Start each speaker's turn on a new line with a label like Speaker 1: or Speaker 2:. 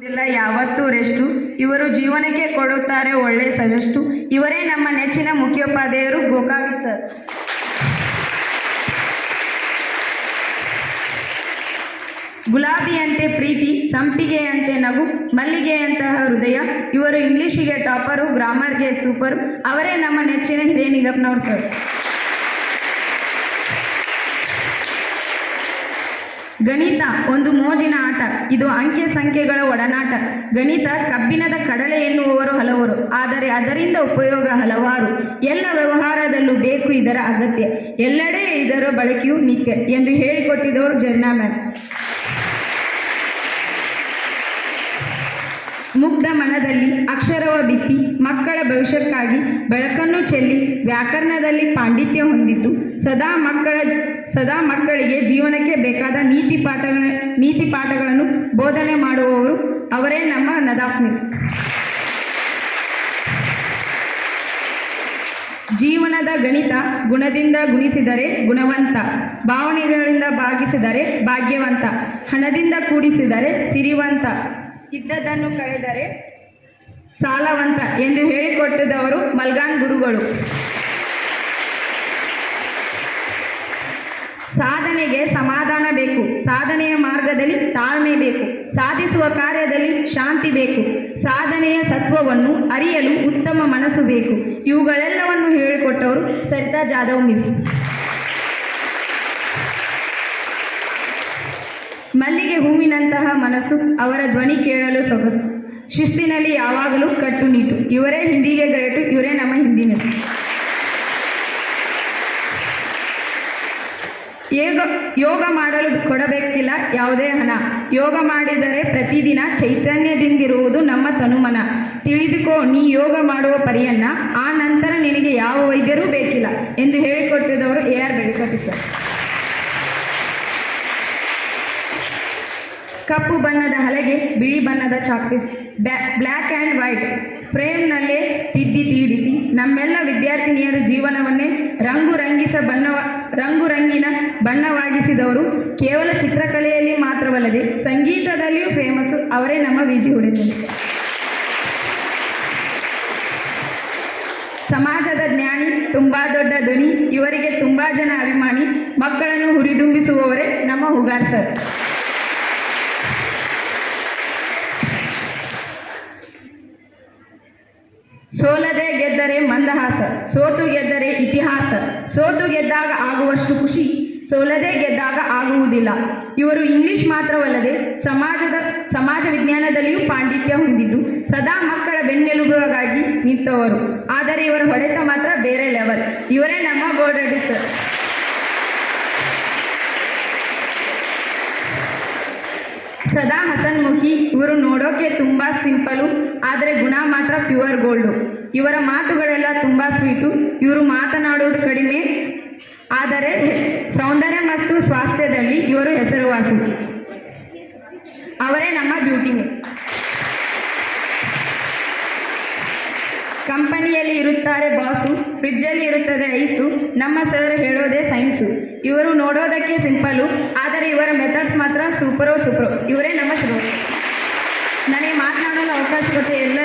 Speaker 1: ಇಲ್ಲ ಯಾವತ್ತೂ ರೆಸ್ಟು. ಇವರು ಜೀವನಕ್ಕೆ ಕೊಡುತ್ತಾರೆ ಒಳ್ಳೆ ಸಜೆಸ್ಟು. ಇವರೇ ನಮ್ಮ ನೆಚ್ಚಿನ ಮುಖ್ಯೋಪಾಧ್ಯಾಯರು ಗೋಕಾವಿ ಸರ್. ಗುಲಾಬಿಯಂತೆ ಪ್ರೀತಿ, ಸಂಪಿಗೆಯಂತೆ ನಗು, ಮಲ್ಲಿಗೆಯಂತಹ ಹೃದಯ. ಇವರು ಇಂಗ್ಲಿಷಿಗೆ ಟಾಪರು, ಗ್ರಾಮರ್ಗೆ ಸೂಪರು. ಅವರೇ ನಮ್ಮ ನೆಚ್ಚಿನ ಹಿರೇನಿಂಗಪ್ಪನವ್ರು ಸರ್. ಗಣಿತ ಒಂದು ಮೋಜಿನ ಆಟ. ಇದು ಅಂಕೆ ಸಂಖ್ಯೆಗಳ ಒಡನಾಟ. ಗಣಿತ ಕಬ್ಬಿಣದ ಕಡಲೆ ಎನ್ನುವವರು ಹಲವರು, ಆದರೆ ಅದರಿಂದ ಉಪಯೋಗ ಹಲವಾರು. ಎಲ್ಲ ವ್ಯವಹಾರದಲ್ಲೂ ಬೇಕು ಇದರ ಅಗತ್ಯ, ಎಲ್ಲೆಡೆ ಇದರ ಬಳಕೆಯು ನಿತ್ಯ ಎಂದು ಹೇಳಿಕೊಟ್ಟಿದವರು ಜರ್ನಾ ಮ್ಯಾಮ್. ಮುಗ್ಧ ಮನದಲ್ಲಿ ಅಕ್ಷರವ ಬಿತ್ತಿ ಮಕ್ಕಳ ಭವಿಷ್ಯಕ್ಕಾಗಿ ಬೆಳಕನ್ನು ಚೆಲ್ಲಿ ವ್ಯಾಕರಣದಲ್ಲಿ ಪಾಂಡಿತ್ಯ ಹೊಂದಿದ್ದು ಸದಾ ಮಕ್ಕಳಿಗೆ ಜೀವನಕ್ಕೆ ಬೇಕಾದ ನೀತಿ ಪಾಠಗಳನ್ನು ಬೋಧನೆ ಮಾಡುವವರು ಅವರೇ ನಮ್ಮ ನದಾಫ್ ಮಿಸ್. ಜೀವನದ ಗಣಿತ ಗುಣದಿಂದ ಗುಣಿಸಿದರೆ ಗುಣವಂತ, ಭಾವನೆಗಳಿಂದ ಭಾಗಿಸಿದರೆ ಭಾಗ್ಯವಂತ, ಹಣದಿಂದ ಕೂಡಿಸಿದರೆ ಸಿರಿವಂತ, ಇದ್ದದನ್ನು ಕಳೆದರೆ ಸಾಲವಂತ ಎಂದು ಹೇಳಿಕೊಟ್ಟಿದವರು ಮಲ್ಗಾನ್ ಗುರುಗಳು. ಸಾಧನೆಗೆ ಸಮಾಧಾನ ಬೇಕು, ಸಾಧನೆಯ ಮಾರ್ಗದಲ್ಲಿ ತಾಳ್ಮೆ ಬೇಕು, ಸಾಧಿಸುವ ಕಾರ್ಯದಲ್ಲಿ ಶಾಂತಿ ಬೇಕು, ಸಾಧನೆಯ ಸತ್ವವನ್ನು ಅರಿಯಲು ಉತ್ತಮ ಮನಸ್ಸು ಬೇಕು. ಇವುಗಳೆಲ್ಲವನ್ನು ಹೇಳಿಕೊಟ್ಟವರು ಸರಿತಾ ಜಾಧವ್ ಮಿಸ್. ಮಲ್ಲಿಗೆ ಹೂವಿನಂತಹ ಮನಸ್ಸು, ಅವರ ಧ್ವನಿ ಕೇಳಲು ಸೊಗಸು, ಶಿಸ್ತಿನಲ್ಲಿ ಯಾವಾಗಲೂ ಕಟ್ಟುನಿಟ್ಟು. ಇವರೇ ಹಿಂದಿಗೆ ಗ್ರೇಟು, ಇವರೇ ನಮ್ಮ ಹಿಂದಿ ಮಿಸ್. ಯೋಗ ಮಾಡಲು ಕೊಡಬೇಕಿಲ್ಲ ಯಾವುದೇ ಹಣ, ಯೋಗ ಮಾಡಿದರೆ ಪ್ರತಿದಿನ ಚೈತನ್ಯದಿಂದಿರುವುದು ನಮ್ಮ ತನುಮನ. ತಿಳಿದುಕೋ ನೀ ಯೋಗ ಮಾಡುವ ಪರಿಯನ್ನ, ಆ ನಂತರ ನಿನಗೆ ಯಾವ ವೈದ್ಯರೂ ಬೇಕಿಲ್ಲ ಎಂದು ಹೇಳಿಕೊಟ್ಟಿದ್ದವರು AR ಬೆಳಕತಿ ಸರ್. ಕಪ್ಪು ಬಣ್ಣದ ಹಲಗೆ, ಬಿಳಿ ಬಣ್ಣದ ಚಾಕ್ಪೀಸ್, ಬ್ಲ್ಯಾಕ್ ಆ್ಯಂಡ್ ವೈಟ್ ಫ್ರೇಮ್ನಲ್ಲೇ ತಿದ್ದಿ ತೀಡಿಸಿ ನಮ್ಮೆಲ್ಲ ವಿದ್ಯಾರ್ಥಿನಿಯರ ಜೀವನವನ್ನೇ ರಂಗುರಂಗಿನ ಬಣ್ಣವಾಗಿಸಿದವರು. ಕೇವಲ ಚಿತ್ರಕಲೆಯಲ್ಲಿ ಮಾತ್ರವಲ್ಲದೆ ಸಂಗೀತದಲ್ಲಿಯೂ ಫೇಮಸ್ಸು, ಅವರೇ ನಮ್ಮ ವಿಜಿ ಹುಡುಗಿ. ಸಮಾಜದ ಜ್ಞಾನಿ, ತುಂಬ ದೊಡ್ಡ ಧ್ವನಿ, ಇವರಿಗೆ ತುಂಬ ಜನ ಅಭಿಮಾನಿ. ಮಕ್ಕಳನ್ನು ಹುರಿದುಂಬಿಸುವವರೇ ನಮ್ಮ ಹುಗಾರ್ ಸರ್. ಸೋಲದೆ ಗೆದ್ದರೆ ಮಂದಹಾಸ, ಸೋತು ಗೆದ್ದರೆ ಇತಿಹಾಸ. ಸೋತು ಗೆದ್ದಾಗ ಆಗುವಷ್ಟು ಖುಷಿ ಸೋಲದೆ ಗೆದ್ದಾಗ ಆಗುವುದಿಲ್ಲ. ಇವರು ಇಂಗ್ಲಿಷ್ ಮಾತ್ರವಲ್ಲದೆ ಸಮಾಜ ವಿಜ್ಞಾನದಲ್ಲಿಯೂ ಪಾಂಡಿತ್ಯ ಹೊಂದಿದ್ದು ಸದಾ ಮಕ್ಕಳ ಬೆನ್ನೆಲುಬಾಗಿ ನಿಂತವರು. ಆದರೆ ಇವರ ಹೊಡೆತ ಮಾತ್ರ ಬೇರೆ ಲೆವೆಲ್. ಇವರೇ ನಮ್ಮ ಗೋಡಡಿ ಸರ್. ಸದಾ ಹಸನ್ಮುಖಿ, ಇವರು ನೋಡೋಕೆ ತುಂಬ ಸಿಂಪಲು, ಆದರೆ ಗುಣ ಮಾತ್ರ ಪ್ಯೂರ್ ಗೋಲ್ಡು. ಇವರ ಮಾತುಗಳೆಲ್ಲ ತುಂಬ ಸ್ವೀಟು. ಇವರು ಮಾತನಾಡುವುದು ಕಡಿಮೆ, ಆದರೆ ಸೌಂದರ್ಯ ಮತ್ತು ಸ್ವಾಸ್ಥ್ಯದಲ್ಲಿ ಇವರು ಹೆಸರುವಾಸಿ. ಅವರೇ ನಮ್ಮ ಬ್ಯೂಟಿ ಮಿಸ್. ಕಂಪನಿಯಲ್ಲಿ ಇರುತ್ತಾರೆ ಬಾಸು, ಫ್ರಿಜ್ಜಲ್ಲಿ ಇರುತ್ತದೆ ಐಸು, ನಮ್ಮ ಸರ್ ಹೇಳೋದೇ ಸೈನ್ಸು. ಇವರು ನೋಡೋದಕ್ಕೆ ಸಿಂಪಲು, ಆದರೆ ಇವರ ಮೆಥಡ್ಸ್ ಮಾತ್ರ ಸೂಪರೋ. ಇವರೇ ನಮ್ಮ ಶ್ರೋ. ನನಗೆ ಮಾತನಾಡಲು ಅವಕಾಶ ಕೊಟ್ಟೆ ಎಲ್ಲ